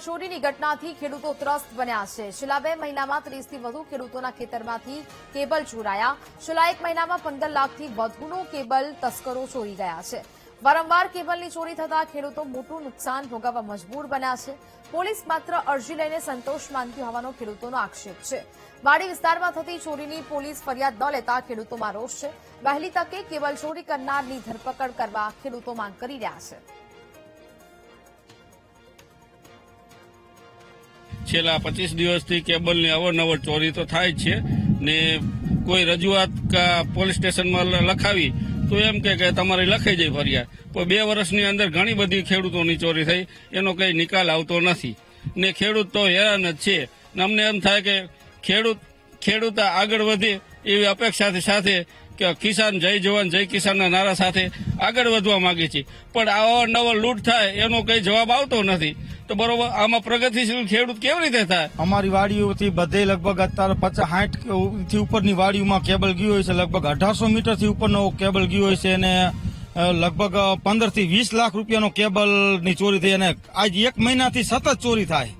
ચોરીની ઘટનાથી ખેડૂતો ત્રસ્ત બન્યા છે। છેલ્લા 2 મહિનામાં 30થી વધુ ખેડૂતોના ખેતરમાંથી કેબલ ચોરાયા। છેલ્લા 1 મહિનામાં 15 લાખથી વધુનો કેબલ તસ્કરો ચોરી ગયા છે। વારંવાર કેબલની ચોરી થતા ખેડૂતો મોટું નુકસાન ભોગવવા મજબૂર બન્યા છે। પોલીસ માત્ર અરજી લઈને સંતોષ માનતી હોવાનો ખેડૂતોનો આક્ષેપ છે। વાડી વિસ્તારમાં થતી ચોરીની પોલીસ ફરિયાદ ન લેતા ખેડૂતોમાં રોષ છે। વહેલી તકે કેબલ ચોરી કરનારની ધરપકડ કરવા ખેડૂતો માંગ કરી રહ્યા છે। છેલ્લા 25 દિવસથી કેબલની અવારનવાર ચોરી તો થાય જ છે ને કોઈ રજૂઆત પોલીસ સ્ટેશનમાં લખાવી તો એમ કે તમારી લખાઈ જાય ફરિયાદ, પણ 2 વર્ષની અંદર ઘણી બધી ખેડૂતોની ચોરી થઈ, એનો કઈ નિકાલ આવતો નથી ને ખેડૂત તો હેરાન જ છે। અમને એમ થાય કે ખેડૂત આગળ વધે એવી અપેક્ષાથી સાથે કે કિસાન જય જવાન જય કિસાનના નારા સાથે આગળ વધવા માંગે છે, પણ અવારનવાર લૂંટ થાય એનો કઈ જવાબ આવતો નથી। તો બરોબર આમાં પ્રગતિશીલ ખેડૂત કેવી રીતે થાય? અમારી વાડીઓથી બધે લગભગ અત્યારે 50-60 થી ઉપરની વાડીઓમાં કેબલ ગયું હોય છે। લગભગ 1800 મીટરથી ઉપરનો કેબલ ગયું હોય છે અને લગભગ 15 થી 20 લાખ રૂપિયાનો કેબલની ચોરી થઈ અને આજ 1 મહિનાથી સતત ચોરી થાય,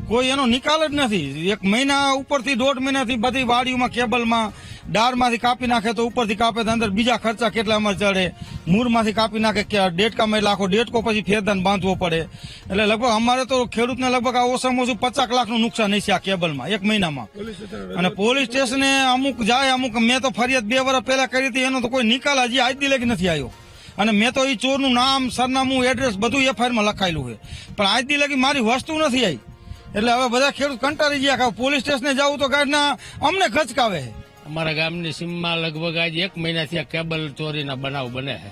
કોઈ એનો નિકાલ જ નથી। 1 મહિના ઉપરથી 1.5 મહિનાથી બધી વાડીઓમાં કેબલમાં ડાળમાંથી કાપી નાખે તો ઉપરથી કાપે તો અંદર બીજા ખર્ચા કેટલા અમારે ચડે, મૂળમાંથી કાપી નાખે કે ડેટકામાં એટલે આખો ડેટકો પછી ફેરદાન બાંધવો પડે। એટલે લગભગ અમારે તો ખેડૂતને લગભગ આ ઓછામાં ઓછું 50 લાખનું નુકસાન છે આ કેબલમાં 1 મહિનામાં। અને પોલીસ સ્ટેશને અમુક જાય અમુક, મેં તો ફરિયાદ 2 વર્ષ પહેલા કરી હતી, એનો તો કોઈ નિકાલ હજી આજ દી લગી નથી આવ્યો અને મેં તો એ ચોરનું નામ સરનામું એડ્રેસ બધું એફઆઈઆરમાં લખાયેલું છે, પણ આજ દી લગી મારી વસ્તુ નથી આવી। એટલે હવે બધા ખેડૂત કંટાળી ગયા કે પોલીસ સ્ટેશને જવું તો ગાડીના અમને ખચકાવે છે। અમારા ગામની સીમમાં લગભગ આજે 1 મહિનાથી આ કેબલ ચોરીના બનાવ બને છે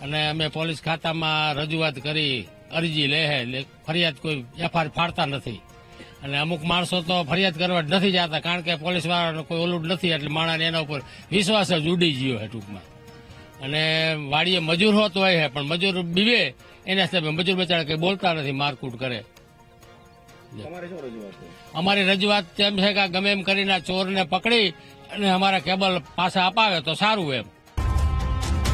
અને અમે પોલીસ ખાતામાં રજૂઆત કરી અરજી લે છે, ફરિયાદ કોઈ એફઆઈઆર ફાડતા નથી અને અમુક માણસો તો ફરિયાદ કરવા જ નથી જતા, કારણ કે પોલીસ વાળાનો કોઈ ઓલું નથી, એટલે માણસને એના ઉપર વિશ્વાસ જ ઉડી ગયો છે ટૂંકમાં। અને વાડીએ મજૂર હોત હોય છે પણ મજૂર બીવે એના હિસાબે મજૂર બચારા કઈ બોલતા નથી, મારકૂટ કરે। અમારી રજૂઆત એમ છે કે ગમે એમ કરીને ચોરને પકડી અને અમારા કેબલ પાછા અપાવે તો સારું એમ।